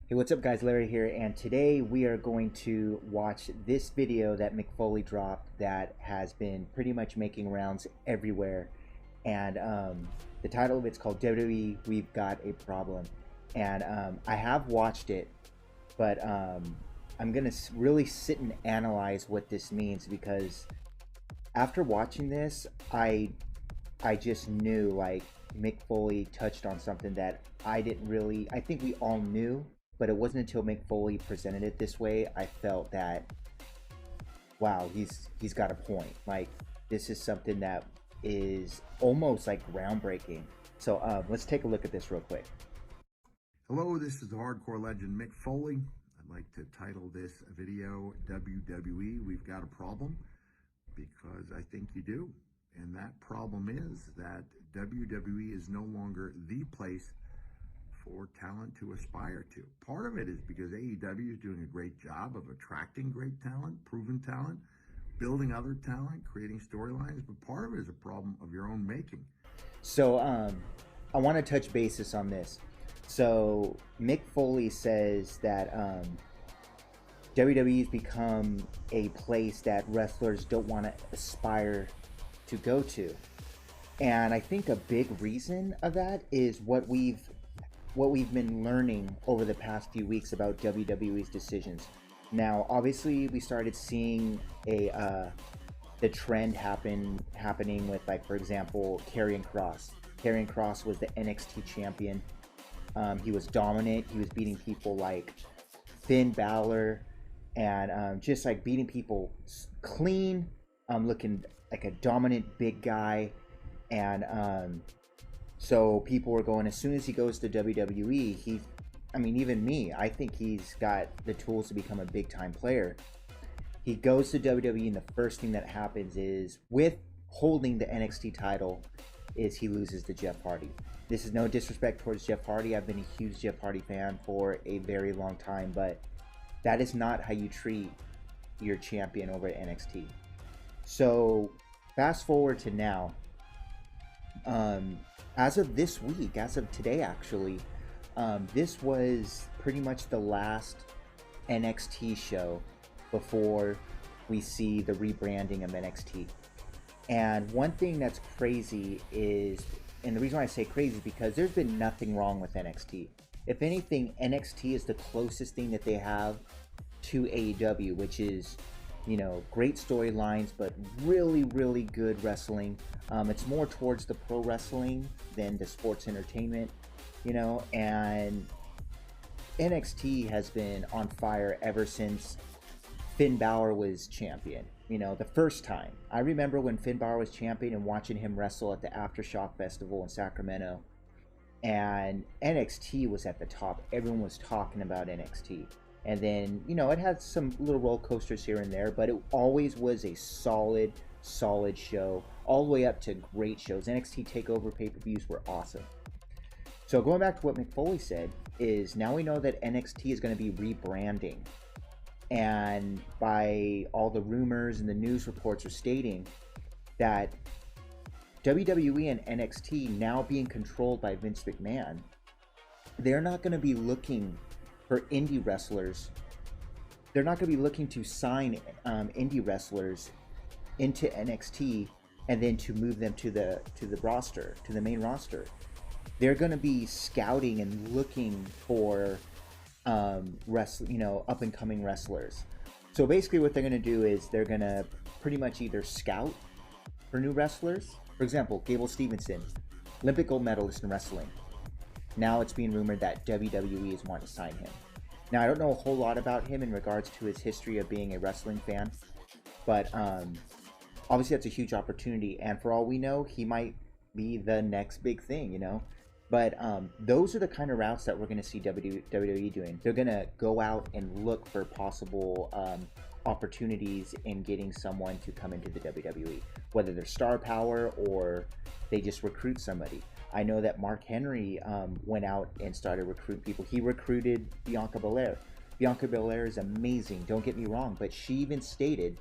Hey, what's up guys, Larry here, and today we are going to watch this video that Mick Foley dropped that has been pretty much making rounds everywhere. And the title of it's called WWE We've Got a Problem. And I have watched it, but I'm gonna really sit and analyze what this means, because after watching this, I just knew, like, Mick Foley touched on something that I didn't really, I think we all knew, but it wasn't until Mick Foley presented it this way I felt that, wow, he's got a point. Like, this is something that is almost like groundbreaking. So let's take a look at this real quick. Hello, this is the hardcore legend Mick Foley. I'd like to title this video WWE We've Got a Problem, because I think you do. And that problem is that WWE is no longer the place for talent to aspire to. Part of it is because AEW is doing a great job of attracting great talent, proven talent, building other talent, creating storylines, but part of it is a problem of your own making. So I want to touch basis on this. So Mick Foley says that WWE has become a place that wrestlers don't want to aspire to go to. And I think a big reason of that is what we've been learning over the past few weeks about WWE's decisions. Now, obviously, we started seeing the trend happening with, like, for example, Karrion Kross. Karrion Kross was the NXT champion. He was dominant. He was beating people like Finn Balor, and just like beating people clean, looking like a dominant big guy. And so people were going, as soon as he goes to WWE, I mean, even me, I think he's got the tools to become a big time player. He goes to WWE, and the first thing that happens is, with holding the NXT title, is he loses to Jeff Hardy. This is no disrespect towards Jeff Hardy. I've been a huge Jeff Hardy fan for a very long time, but that is not how you treat your champion over at NXT. So fast forward to now. As of this week, as of today actually, this was pretty much the last NXT show before we see the rebranding of NXT. And one thing that's crazy is, and the reason why I say crazy is because there's been nothing wrong with NXT. If anything, NXT is the closest thing that they have to AEW, which is, you know, great storylines, but really, really good wrestling. It's more towards the pro wrestling than the sports entertainment, you know, and NXT has been on fire ever since Finn Balor was champion. You know, the first time. I remember when Finn Balor was champion and watching him wrestle at the Aftershock Festival in Sacramento, and NXT was at the top. Everyone was talking about NXT. And then, you know, it had some little roller coasters here and there, but it always was a solid show, all the way up to great shows. NXT TakeOver pay-per-views were awesome. So going back to what Mick Foley said, is now we know that NXT is going to be rebranding. And by all the rumors and the news reports are stating that WWE and NXT, now being controlled by Vince McMahon, they're not going to be looking for indie wrestlers. They're not going to be looking to sign indie wrestlers into NXT and then to move them to the roster, to the main roster. They're going to be scouting and looking for up and coming wrestlers. So basically what they're going to do is they're going to pretty much either scout for new wrestlers. For example, Gable Stevenson, Olympic gold medalist in wrestling. Now it's being rumored that WWE is wanting to sign him. Now, I don't know a whole lot about him in regards to his history of being a wrestling fan, but obviously that's a huge opportunity, and for all we know, he might be the next big thing, you know? But those are the kind of routes that we're going to see WWE doing. They're going to go out and look for possible opportunities in getting someone to come into the WWE, whether they're star power or they just recruit somebody. I know that Mark Henry went out and started recruiting people. He recruited Bianca Belair. Bianca Belair is amazing, don't get me wrong, but she even stated,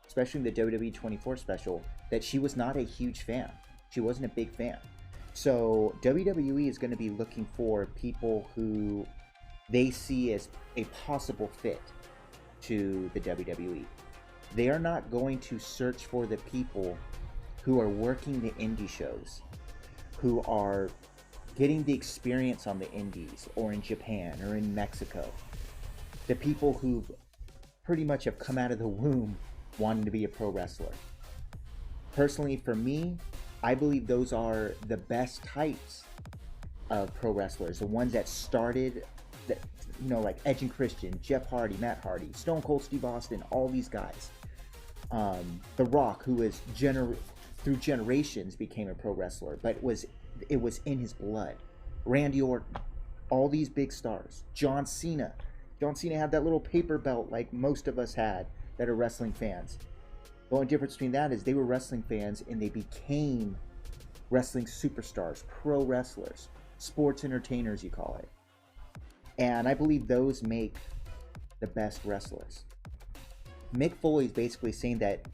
especially in the WWE 24 special, that she was not a huge fan. She wasn't a big fan. So WWE is going to be looking for people who they see as a possible fit to the WWE. They are not going to search for the people who are working the indie shows, who are getting the experience on the indies or in Japan or in Mexico. The people who pretty much have come out of the womb wanting to be a pro wrestler. Personally, for me, I believe those are the best types of pro wrestlers. The ones that started, that, you know, like Edge and Christian, Jeff Hardy, Matt Hardy, Stone Cold Steve Austin, all these guys. The Rock, who is through generations became a pro wrestler, but it was in his blood. Randy Orton, all these big stars. John Cena. John Cena had that little paper belt like most of us had that are wrestling fans. The only difference between that is they were wrestling fans and they became wrestling superstars, pro wrestlers, sports entertainers, you call it. And I believe those make the best wrestlers. Mick Foley is basically saying that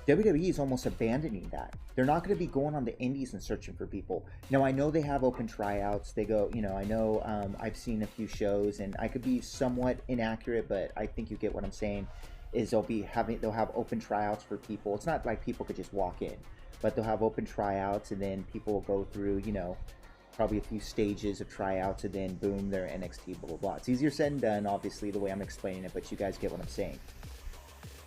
WWE is almost abandoning that. They're not going to be going on the indies and searching for people. Now, I know they have open tryouts. They go, you know, I know I've seen a few shows, and I could be somewhat inaccurate, but I think you get what I'm saying, is they'll have open tryouts for people. It's not like people could just walk in, but they'll have open tryouts, and then people will go through, you know, probably a few stages of tryouts, and then boom, they're NXT, blah, blah, blah. It's easier said than done, obviously, the way I'm explaining it, but you guys get what I'm saying.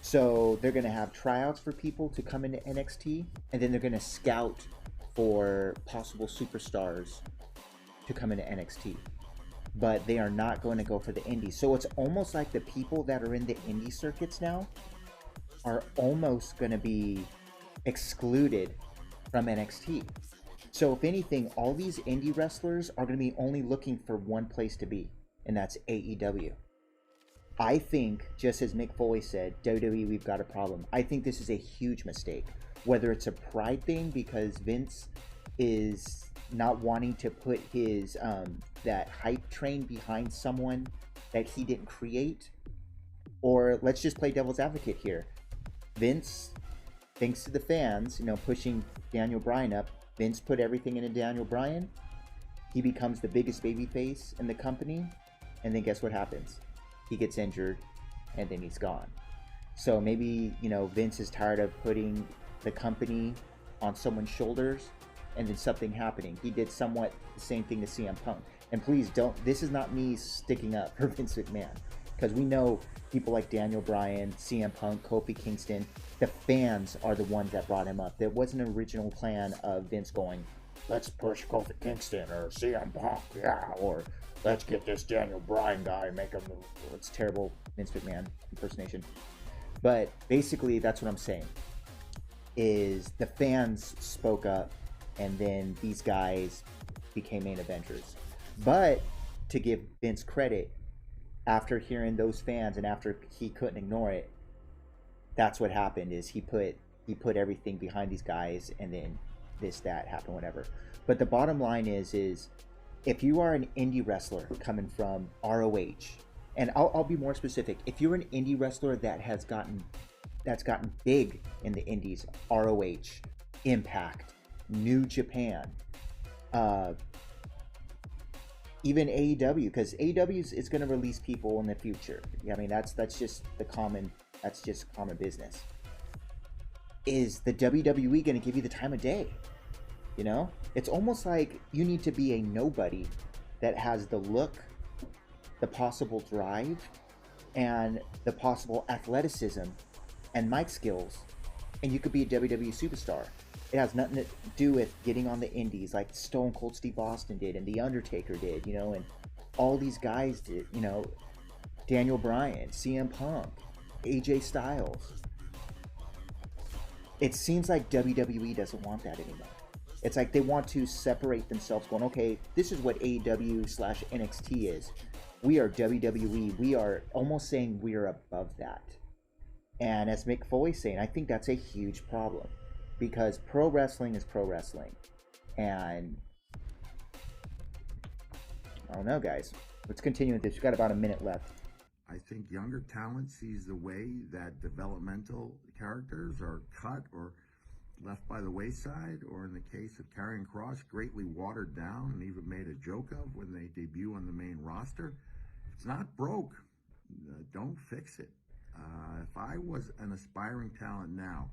So they're going to have tryouts for people to come into NXT, and then they're going to scout for possible superstars to come into NXT. But they are not going to go for the indies. So it's almost like the people that are in the indie circuits now are almost going to be excluded from NXT. So if anything, all these indie wrestlers are going to be only looking for one place to be, and that's AEW. I think, just as Mick Foley said, WWE, we've got a problem. I think this is a huge mistake. Whether it's a pride thing because Vince is not wanting to put his that hype train behind someone that he didn't create, or let's just play devil's advocate here. Vince, thanks to the fans, you know, pushing Daniel Bryan up, Vince put everything into Daniel Bryan. He becomes the biggest babyface in the company, and then guess what happens? He gets injured, and then he's gone. So maybe, you know, Vince is tired of putting the company on someone's shoulders and then something happening. He did somewhat the same thing to CM Punk. And please don't, this is not me sticking up for Vince McMahon, because we know people like Daniel Bryan, CM Punk, Kofi Kingston, the fans are the ones that brought him up. There wasn't an original plan of Vince going, let's push Kofi Kingston or CM Punk, yeah, or let's get this Daniel Bryan guy, make him, it's terrible Vince McMahon impersonation. But basically, that's what I'm saying, is the fans spoke up, and then these guys became main eventers. But to give Vince credit, after hearing those fans and after he couldn't ignore it, that's what happened, is he put everything behind these guys, and then this, that happened, whatever. But the bottom line is if you are an indie wrestler coming from ROH, and I'll be more specific, if you're an indie wrestler that's gotten big in the indies, ROH, Impact, New Japan, even AEW, because AEW is going to release people in the future. I mean, that's just common business. Is the WWE going to give you the time of day? You know, it's almost like you need to be a nobody that has the look, the possible drive, and the possible athleticism and mic skills, and you could be a WWE superstar. It has nothing to do with getting on the indies like Stone Cold Steve Austin did and The Undertaker did, you know, and all these guys did, you know, Daniel Bryan, CM Punk, AJ Styles. It seems like WWE doesn't want that anymore. It's like they want to separate themselves, going, okay, this is what AEW/NXT is. We are WWE. We are almost saying we are above that. And as Mick Foley's saying, I think that's a huge problem, because pro wrestling is pro wrestling. And I don't know, guys. Let's continue with this. We've got about a minute left. I think younger talent sees the way that developmental characters are cut or left by the wayside, or in the case of Karrion Kross, greatly watered down and even made a joke of when they debut on the main roster. If it's not broke, don't fix it. If I was an aspiring talent now,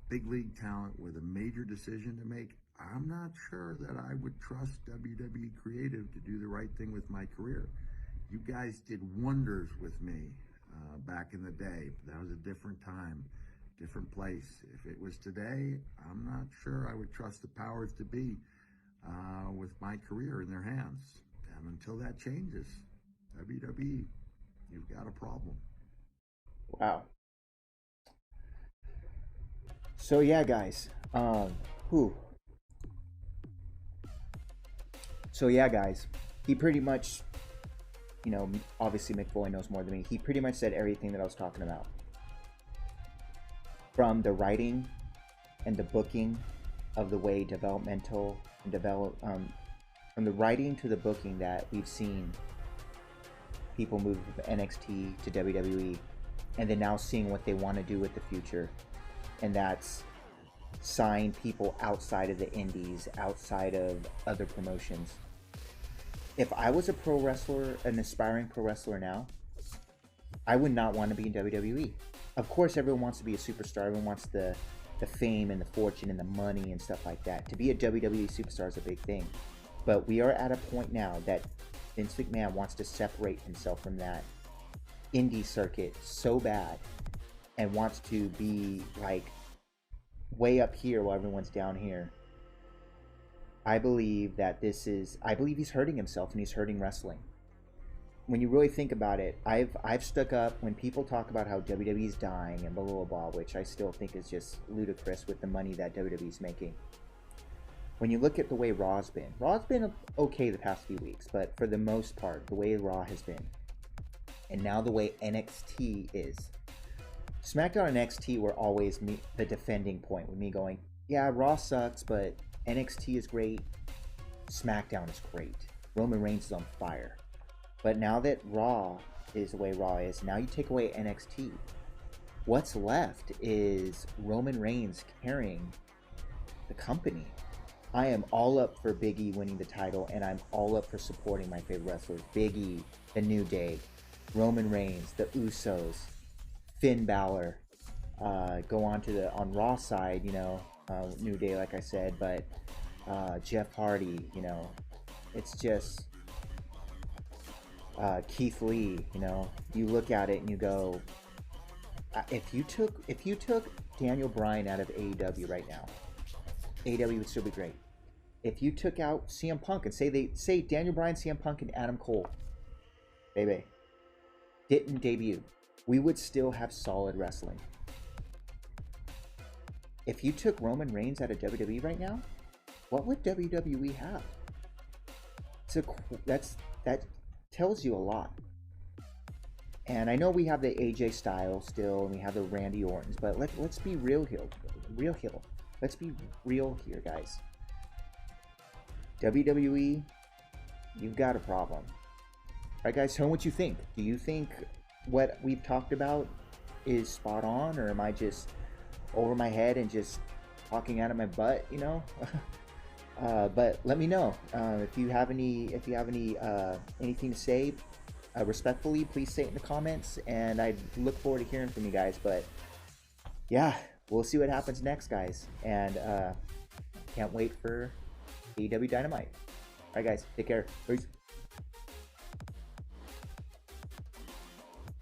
big league talent with a major decision to make, I'm not sure that I would trust WWE Creative to do the right thing with my career. You guys did wonders with me back in the day. That was a different time, different place. If it was today, I'm not sure I would trust the powers to be with my career in their hands. And until that changes, WWE, you've got a problem. Wow. So yeah, guys. Whew. So yeah, guys. He pretty much, you know, obviously Mick Foley knows more than me. He pretty much said everything that I was talking about. From the writing and the booking of the way developmental and from the writing to the booking that we've seen people move from NXT to WWE, and then now seeing what they want to do with the future, and that's sign people outside of the indies, outside of other promotions. If I was a pro wrestler, an aspiring pro wrestler now, I would not want to be in WWE. Of course, everyone wants to be a superstar. Everyone wants the fame and the fortune and the money and stuff like that. To be a WWE superstar is a big thing. But we are at a point now that Vince McMahon wants to separate himself from that indie circuit so bad and wants to be like way up here while everyone's down here. I believe that I believe he's hurting himself and he's hurting wrestling. When you really think about it, I've stuck up when people talk about how WWE's dying and blah blah blah, which I still think is just ludicrous with the money that WWE's making. When you look at the way Raw's been okay the past few weeks, but for the most part, the way Raw has been, and now the way NXT is. SmackDown and NXT were always the defending point with me going, yeah, Raw sucks, but NXT is great, SmackDown is great, Roman Reigns is on fire. But now that Raw is the way Raw is, now you take away NXT. What's left is Roman Reigns carrying the company. I am all up for Big E winning the title, and I'm all up for supporting my favorite wrestlers. Big E, The New Day, Roman Reigns, The Usos, Finn Balor. Go on to on Raw side, you know, New Day, like I said, but Jeff Hardy, you know, it's just... Keith Lee, you know, you look at it and you go, if you took Daniel Bryan out of AEW right now, AEW would still be great. If you took out CM Punk and say Daniel Bryan, CM Punk, and Adam Cole, baby, didn't debut, we would still have solid wrestling. If you took Roman Reigns out of WWE right now, what would WWE have? That tells you a lot. And I know we have the AJ Styles still, and we have the Randy Ortons, but let's be real here. Let's be real here, guys. WWE, you've got a problem. Alright, guys, tell me what you think. Do you think what we've talked about is spot on, or am I just over my head and just talking out of my butt, you know? But let me know if you have any anything to say. Respectfully, please say it in the comments, and I look forward to hearing from you guys. But yeah, we'll see what happens next, guys, and can't wait for AEW Dynamite. All right, guys, take care. Peace.